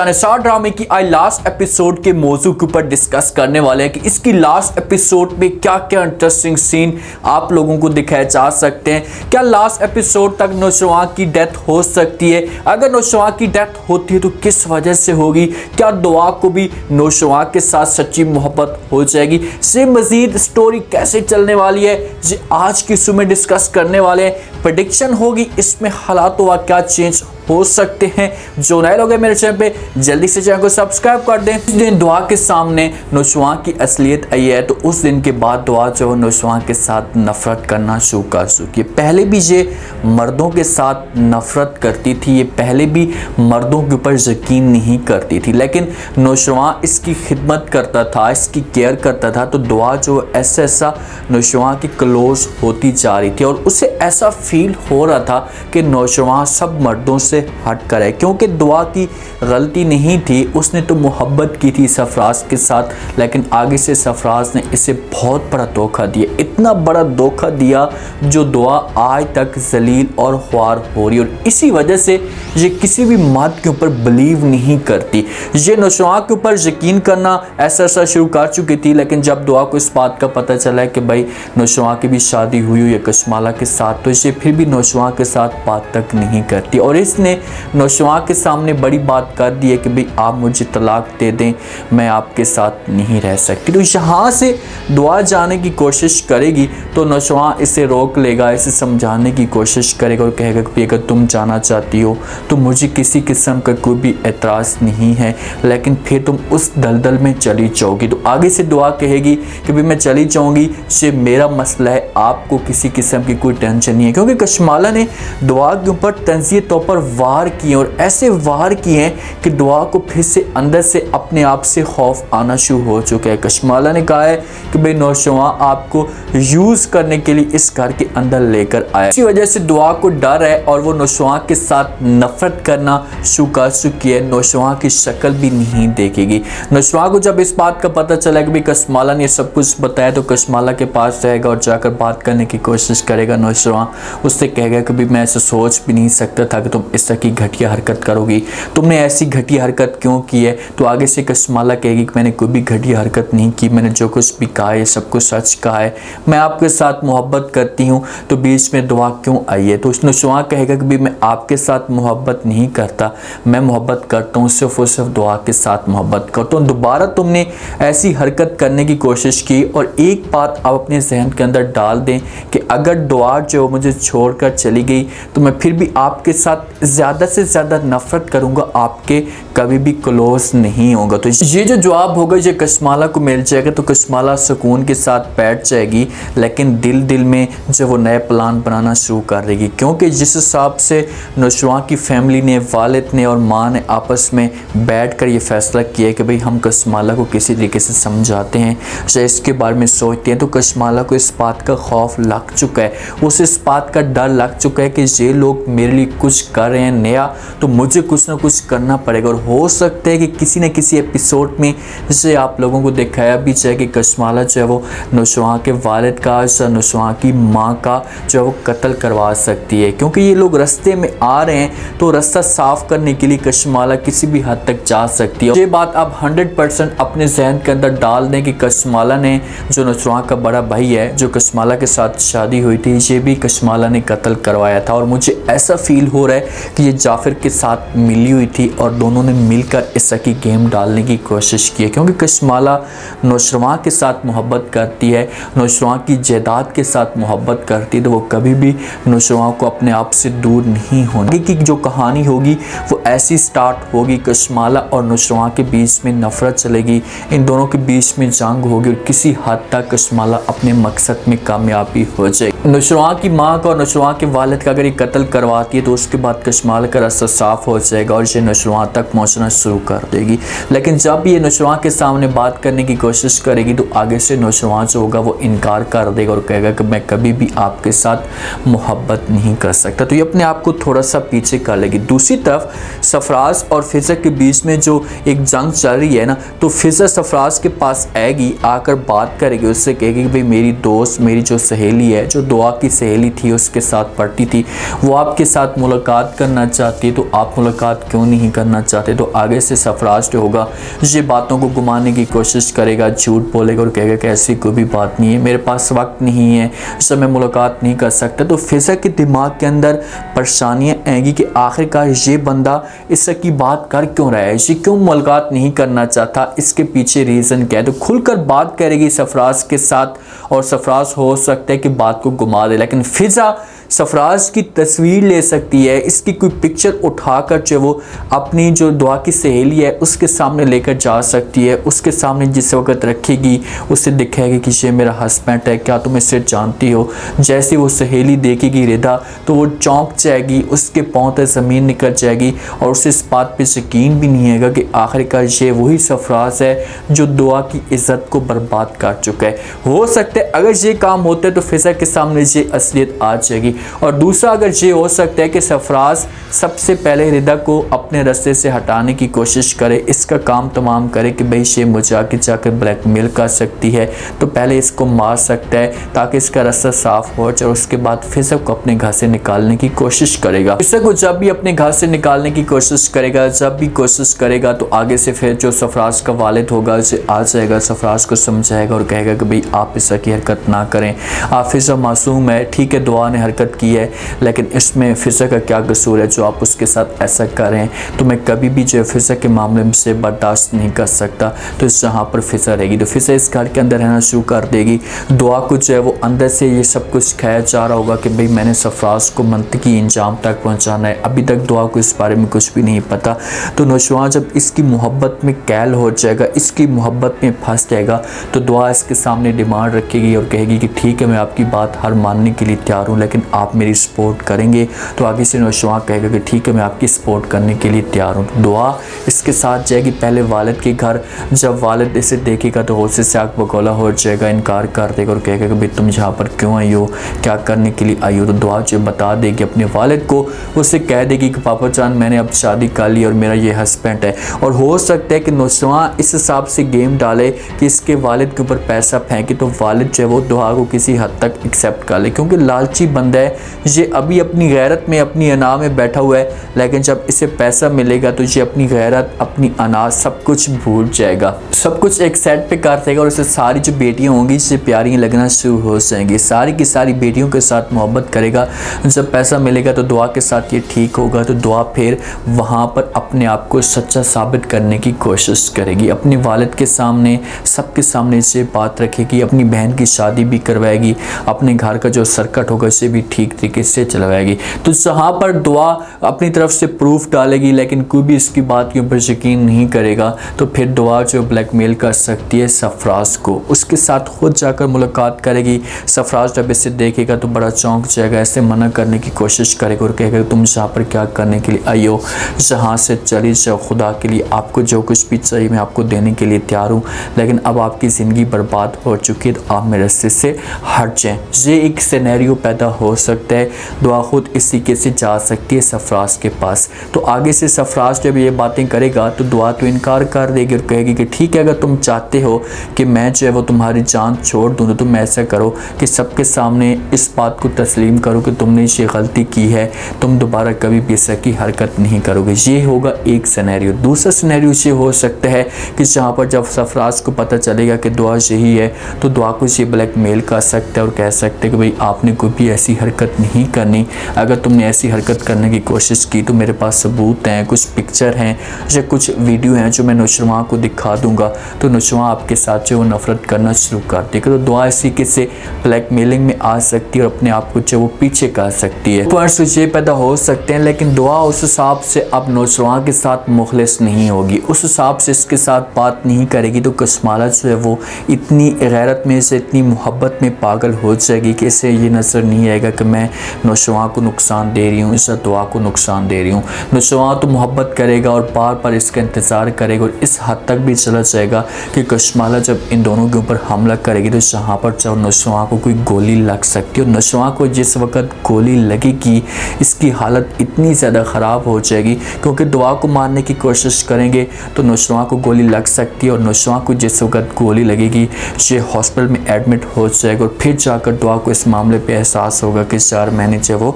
निसार ड्रामे की आज लास्ट एपिसोड के मौजू के ऊपर डिस्कस करने वाले हैं कि इसकी लास्ट एपिसोड में क्या क्या इंटरेस्टिंग सीन आप लोगों को दिखाए जा सकते हैं। क्या लास्ट एपिसोड तक नौशवां की डेथ हो सकती है? अगर नौशवां की डेथ होती है तो किस वजह से होगी? क्या दुआ को भी नौशवां के साथ सच्ची मोहब्बत हो जाएगी? इससे मजीद स्टोरी कैसे चलने वाली है ये आज की इसमें डिस्कस करने वाले हैं। प्रेडिक्शन होगी, इसमें हालात व क्या चेंज हो सकते हैं। जो नए लोग हैं मेरे चैनल पे जल्दी से चैनल को सब्सक्राइब कर दें। उस दिन दुआ के सामने नौशवां की असलियत आई है तो उस दिन के बाद दुआ जो नौशवां के साथ नफरत करना शुरू कर चुकी है। पहले भी ये मर्दों के साथ नफरत करती थी, ये पहले भी मर्दों के ऊपर यकीन नहीं करती थी, लेकिन नौशवां इसकी खिदमत करता था, इसकी केयर करता था तो दुआ जो ऐसा ऐसा नौशवां की क्लोज होती जा रही थी और उसे ऐसा फील हो रहा था कि नौशवां सब मर्दों से हट कर है, क्योंकि दुआ की गलती नहीं थी। उसने तो मोहब्बत की थी सरफराज के साथ, लेकिन आगे से सरफराज ने इसे बहुत बड़ा धोखा दिया, इतना बड़ा धोखा दिया जो दुआ आज तक जलील और ख्वार हो रही है। और इसी वजह से ये किसी भी मर्द के ऊपर बिलीव नहीं करती, ये नौशवां के ऊपर यकीन करना ऐसा ऐसा शुरू कर चुकी थी। लेकिन जब दुआ को इस बात का पता चला है कि भाई नौशवां की भी शादी हुई है कशमाला के साथ, तो इसे फिर भी नौशवां के साथ बात तक नहीं करती और इसने नौशवां के सामने बड़ी बात कर दी है कि भाई आप मुझे तलाक दे दें, मैं आपके साथ नहीं रह सकती। तो यहाँ से दुआ जाने की कोशिश करेगी तो नौशवां इसे रोक लेगा, इसे समझाने की कोशिश करेगा और कहेगा कि अगर तुम जाना चाहती हो तो मुझे किसी किस्म का कोई भी एतराज़ नहीं है, लेकिन फिर तुम उस दलदल में चली जाओगी। तो आगे से दुआ कहेगी कि भाई मैं चली जाऊँगी, ये मेरा मसला है, आपको किसी किस्म की कोई टेंशन नहीं है। क्योंकि कशमाला ने दुआ के ऊपर तंज़ीह तौर पर वार किए और ऐसे वार किए हैं कि दुआ को फिर से अंदर से अपने आप से खौफ आना शुरू हो चुका है। कशमाला ने कहा है कि भाई नौशवां आपको यूज़ करने के लिए इस घर के अंदर लेकर आया, इसी वजह से दुआ को डर है और वो नौशवां के साथ नफरत करना शुरू कर चुकी है। नौशवां की शक्ल भी नहीं देखेगी। नौशवां को जब इस बात का पता चला कि भाई कशमाला ने सब कुछ बताया तो कशमाला के पास जाएगा और जाकर बात करने की कोशिश करेगा। नौशवां उससे कहेगा कि भाई मैं ऐसा सोच भी नहीं सकता था कि तुम इस तरह की घटिया हरकत करोगी, तुमने ऐसी घटिया हरकत क्यों की है? तो आगे से कशमाला कहेगी कि मैंने कोई भी घटिया हरकत नहीं की, मैंने जो कुछ भी कहा है सब कुछ सच कहा है, मैं आपके साथ मोहब्बत करती हूँ, तो बीच में दुआ क्यों आई है? तो नौशवां कहेगा कि भाई मैं आपके साथ मोहब्बत नहीं करता, मैं मोहब्बत करता हूँ सिर्फ और सिर्फ दुआ के साथ मोहब्बत करता हूँ। दोबारा तुमने ऐसी हरकत करने की कोशिश की और एक बात आप अपने जहन के अंदर डाल दें कि अगर दुआ जो मुझे छोड़कर चली गई तो मैं फिर भी आपके साथ ज़्यादा से ज़्यादा नफरत करूँगा, आपके कभी भी क्लोज नहीं होगा। तो ये जो जवाब होगा ये कशमाला को मिल जाएगा तो कशमाला सुकून के साथ बैठ जाएगी, लेकिन दिल दिल में जो वो नए प्लान बनाना शुरू कर देगी। क्योंकि जिस हिसाब से नौशवां की फैमिली ने, वालिद ने और माँ ने आपस में बैठकर ये फैसला किया कि भाई हम कशमाला को किसी तरीके से समझाते हैं या इसके बारे में सोचते हैं, तो कशमाला को इस बात का खौफ लग चुका है, उसे इस बात का डर लग चुका है कि ये लोग मेरे लिए कुछ कर रहे हैं नया, तो मुझे कुछ ना कुछ करना पड़ेगा। और हो सकता है कि किसी न किसी एपिसोड में जिसे आप लोगों को दिखाया भी जाए कि कशमाला जो है वो नौशवां के वालिद का या नौशवां की माँ का जो है वो कत्ल करवा सकती है। क्योंकि ये लोग रास्ते में आ रहे हैं तो रास्ता साफ करने के लिए कशमाला किसी भी हद तक जा सकती है। ये बात आप 100% अपने जहन के अंदर डाल दें कि कशमाला ने, जो नौशवां का बड़ा भाई है, जो कशमाला के साथ शादी हुई थी, ये भी कशमाला ने कत्ल करवाया था। और मुझे ऐसा फील हो रहा है कि ये जाफिर के साथ मिली हुई थी और दोनों ने मिलकर इस की गेम डालने की कोशिश की है। क्योंकि कशमाला नौशवां के साथ मोहब्बत करती है, नौशवां की जायदाद के साथ मोहब्बत करती है, तो वो कभी भी नौशवां को अपने आप से दूर नहीं होने की जो कहानी होगी वो ऐसी स्टार्ट होगी। कशमाला और नौशवां के बीच में नफरत चलेगी, इन दोनों के बीच में जंग होगी और किसी हद तक कशमाला अपने मकसद में कामयाबी हो जाएगी। नौशवां की माँ का और नौशवां के वालिद का अगर ये कत्ल करवाती है तो उसके बाद कशमाला का रास्ता साफ हो जाएगा और ये नौशवां तक पहुंचना शुरू कर देगी। लेकिन जब ये नौशवां के सामने बात करने की कोशिश करेगी तो आगे से नौशवां जो होगा वो इनकार कर देगा और कहेगा कि मैं कभी भी आपके साथ मोहब्बत नहीं कर सकता, तो ये अपने आप को थोड़ा सा पीछे कर लेगी। दूसरी तरफ सरफराज और फिजा के बीच में जो एक जंग चल रही है ना, तो फिजा सरफराज के पास आएगी, आकर बात करेगी, उससे कहेगी कि भाई मेरी दोस्त, मेरी जो सहेली है, जो दुआ की सहेली थी उसके साथ पढ़ती थी, वो आपके साथ मुलाकात करना चाहती है, तो आप मुलाकात क्यों नहीं करना चाहते। तो आगे से सरफराज जो होगा ये बातों को घुमाने की कोशिश करेगा, झूठ बोलेगा और कहेगा कि ऐसी कोई भी बात नहीं है, मेरे पास वक्त नहीं है, इससे मैं मुलाकात नहीं कर सकता। तो फिज़ा के दिमाग के अंदर परेशानियाँ आएंगी कि आखिरकार ये बंदा इससे की बात कर क्यों रहा है, ये क्यों मुलाकात नहीं करना चाहता, इसके पीछे रीज़न क्या है। तो खुलकर बात करेगी सरफराज के साथ और सरफराज हो सकता है कि बात को घुमा दे, लेकिन फिज़ा सरफराज की तस्वीर ले सकती है, इसकी कोई पिक्चर उठाकर जो वो अपनी जो दुआ की सहेली है उसके सामने लेकर जा सकती है, उसके सामने जिस वक्त रखेगी उससे दिखाएगी कि ये मेरा हस्बैंड है, क्या तुम इससे जानती हो। जैसे वो सहेली देखेगी रिदा तो वो चौंक जाएगी, उसके पाँव तक ज़मीन निकल जाएगी और उसे इस बात पर यकीन भी नहीं आएगा कि आखिरकार ये वही सरफराज है जो दुआ की इज़्ज़त को बर्बाद कर चुका है। हो सकता है अगर ये काम होता है तो फिज़ा के सामने ये असलियत आ जाएगी। और दूसरा अगर ये हो सकता है कि सरफराज सबसे पहले रिदा को अपने रास्ते से हटाने की कोशिश करे, इसका काम तमाम करे कि भाई ये मुझे आगे जाकर ब्लैकमेल कर सकती है, तो पहले इसको मार सकता है ताकि इसका रास्ता साफ हो जाए, और उसके बाद फिज़ा को अपने घर से निकालने की कोशिश करेगा। फिज़ा को जब भी अपने घर से निकालने की कोशिश करेगा, जब भी कोशिश करेगा तो आगे से फिर जो सरफराज का वालिद होगा उसे आ जाएगा, सरफराज को समझाएगा और कहेगा कि भाई आप इस की हरकत ना करें, आप फिज़ा मासूम है, ठीक है दुआ ने हरकत की है लेकिन इसमें फिज़ा का क्या कसूर है जो आप उसके साथ ऐसा करें, तो मैं कभी भी जो फिज़ा के मामले में से बर्दाश्त नहीं कर सकता। तो जहाँ पर फिज़ा रहेगी तो फिज़ा इस घर के अंदर रहना शुरू कर देगी। दुआ को जो है वो अंदर से ये सब कुछ खाया जा रहा होगा कि भाई मैंने सरफराज को मंतकी इंजाम तक पहुँचाना है, अभी तक दुआ को इस बारे में कुछ भी नहीं पता। तो नौजवान जब इसकी मोहब्बत में कैल हो जाएगा, इसकी मोहब्बत में फंस जाएगा, तो दुआ इसके सामने डिमांड रखेगी और कहेगी कि ठीक है मैं आपकी बात हर मानने के लिए तैयार हूँ लेकिन आप मेरी सपोर्ट करेंगे। तो आगे से नौजवान कहेगा कि ठीक है मैं आपकी सपोर्ट करने के लिए तैयार हूँ। तो दुआ इसके साथ जाएगी पहले वालिद के घर, जब वालिद इसे देखेगा तो गौसे से आग बगौला हो जाएगा, इनकार कर देगा और कहेगा कि भाई तुम यहाँ पर क्यों आई हो, क्या करने के लिए आई हो। तो दुआ जो बता देगी अपने वालिद को, उसे कह देगी कि पापा जान मैंने अब शादी कर ली और मेरा ये हस्बैंड है। और हो सकता है कि नौजवान इस हिसाब से गेम डाले कि इसके वालिद के ऊपर पैसा फेंके, तो वालिद जो है वो दुआ को किसी हद तक एक्सेप्ट कर ले, क्योंकि लालची बंदा है, ये अभी अपनी गैरत में अपनी अना में बैठा हुआ है, लेकिन जब इसे पैसा मिलेगा तो ये अपनी गैरत अपनी अना सब कुछ भूल जाएगा, सब कुछ एक साइड पे कर देगा और इसे सारी जो बेटियां होंगी इससे प्यारियां लगना शुरू हो जाएंगी, सारी की सारी बेटियों के साथ मोहब्बत करेगा। जब पैसा मिलेगा तो दुआ के साथ ये ठीक होगा, तो दुआ फिर वहाँ पर अपने आप को सच्चा साबित करने की कोशिश करेगी, अपने वालिद के सामने सबके सामने इसे बात रखेगी, अपनी बहन की शादी भी करवाएगी, अपने घर का जो सर्कट होगा इसे भी ठीक तरीके से चलवाएगी। तो जहाँ पर दुआ अपनी तरफ से प्रूफ डालेगी लेकिन कोई भी इसकी बात के ऊपर यकीन नहीं करेगा, तो फिर दुआ जो ब्लैकमेल कर सकती है सरफराज को, उसके साथ खुद जाकर मुलाकात करेगी। सरफराज जब इसे देखेगा तो बड़ा चौंक जाएगा, ऐसे मना करने की कोशिश करेगा और कहेगा तुम यहाँ पर क्या करने के लिए आई हो, जहाँ से चली जाओ, खुदा के लिए आपको जो कुछ भी चाहिए मैं आपको देने के लिए तैयार हूँ, लेकिन अब आपकी ज़िंदगी बर्बाद हो चुकी है तो आप मेरे रास्ते से हट जाएँ। ये एक सिनेरियो पैदा हो सकता है, दुआ खुद इस तरीके से जा सकती है सरफराज के पास। तो आगे से सरफराज जब ये बातें करेगा तो दुआ तो इनकार कर देगी और कहेगी कि ठीक है अगर तुम चाहते हो कि मैं जो है वो तुम्हारी जान छोड़ दूँ तो तुम ऐसा करो कि सबके सामने इस बात को तस्लीम करो कि तुमने ये गलती की है, तुम दोबारा कभी भी ऐसा की हरकत नहीं करोगे। ये होगा एक सिनेरियो। दूसरा सिनेरियो ये हो सकता है कि जहाँ पर जब सरफराज को पता चलेगा कि दुआ यही है तो दुआ को ये ब्लैकमेल कर सकता है और कह सकते हैं कि भाई आपने कोई भी ऐसी हरकत नहीं करनी, अगर तुमने ऐसी हरकत करने की कोशिश की तो मेरे पास सबूत हैं, कुछ पिक्चर हैं या कुछ वीडियो हैं जो मैं नुशरवा को दिखा दूंगा, तो नुशरवा आपके साथ जो वो नफरत करना शुरू कर देगा। तो दुआ इसी के से ब्लैकमेलिंग में आ सकती है और अपने आप को जो वो पीछे कर सकती है। पॉइंट्स ये पैदा हो सकते हैं, लेकिन दुआ उस हिसाब से अब नुशरवा के साथ मुखलिस नहीं होगी, उस हिसाब से इसके साथ बात नहीं करेगी। तो कस्माला जो है वो इतनी गैरत में से इतनी मोहब्बत में पागल हो जाएगी कि इसे ये नज़र नहीं आएगा कि मैं नौशवां को नुकसान दे रही हूँ, इज़्ज़त दुआ को नुकसान दे रही हूँ। नौशवां तो मोहब्बत करेगा और बार बार इसका इंतज़ार करेगा और इस हद तक भी चला जाएगा कि कशमाला जब इन दोनों के ऊपर हमला करेगी तो जहाँ पर जब नौशवां को कोई गोली लग सकती है, और नौशवां को जिस वक्त गोली लगेगी इसकी हालत इतनी ज़्यादा ख़राब हो जाएगी, क्योंकि दुआ को मारने की कोशिश करेंगे तो नौशवां को गोली लग सकती है, और नौशवां को जिस वक्त गोली लगेगी ये हॉस्पिटल में एडमिट हो जाएगा और फिर जाकर दुआ को इस मामले पे एहसास होगा कि यार मैंने जो वो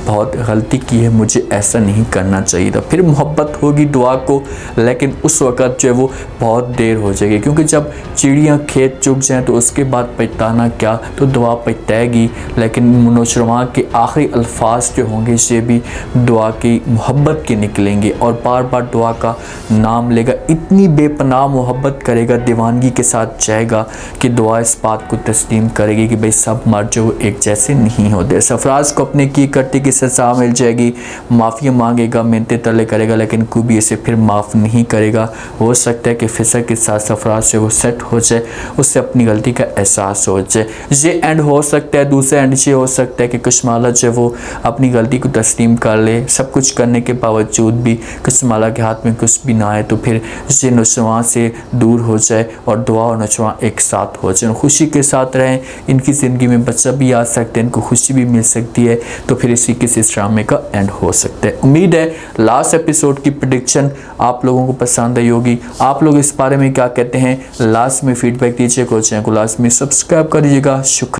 बहुत गलती की है, मुझे ऐसा नहीं करना चाहिए था। फिर मोहब्बत होगी दुआ को, लेकिन उस वक़्त जो है वो बहुत देर हो जाएगी, क्योंकि जब चिड़ियाँ खेत चुग जाएँ तो उसके बाद पछताना क्या, तो दुआ पछताएगी। लेकिन नौशवां के आखिरी अल्फाज जो होंगे ये भी दुआ की मोहब्बत के निकलेंगे और बार बार दुआ का नाम लेगा, इतनी बेपनाह मोहब्बत करेगा, दीवानगी के साथ जाएगा कि दुआ इस बात को तस्लीम करेगी कि भाई सब मर्द जो एक जैसे नहीं होते। सरफराज को अपने की करती की सज़ा मिल जाएगी, माफ़ी मांगेगा, मिन्नतें तरले करेगा, लेकिन कोई भी इसे फिर माफ़ नहीं करेगा। हो सकता है कि फिसर के साथ सरफराज से वो सेट हो जाए, उससे अपनी गलती का एहसास हो जाए। ये एंड हो सकता है। दूसरा एंड ये हो सकता है कि कशमाला जो वो अपनी गलती को तस्लीम कर ले, सब कुछ करने के बावजूद भी कशमाला के हाथ में कुछ भी ना आए तो फिर ये नौशवां से दूर हो जाए और दुआ और नौशवां एक साथ हो जाए, खुशी के साथ रहें। इनकी ज़िंदगी में बच्चा भी आ सकता है, इनको खुशी भी मिल सकती है, तो फिर इसी के इस ड्रामे का एंड हो सकता है। उम्मीद है लास्ट एपिसोड की प्रेडिक्शन आप लोगों को पसंद आई होगी। आप लोग इस बारे में क्या कहते हैं लास्ट में फीडबैक दीजिएगा, चैनल को लास्ट में सब्सक्राइब कर दीजिएगा। शुक्रिया।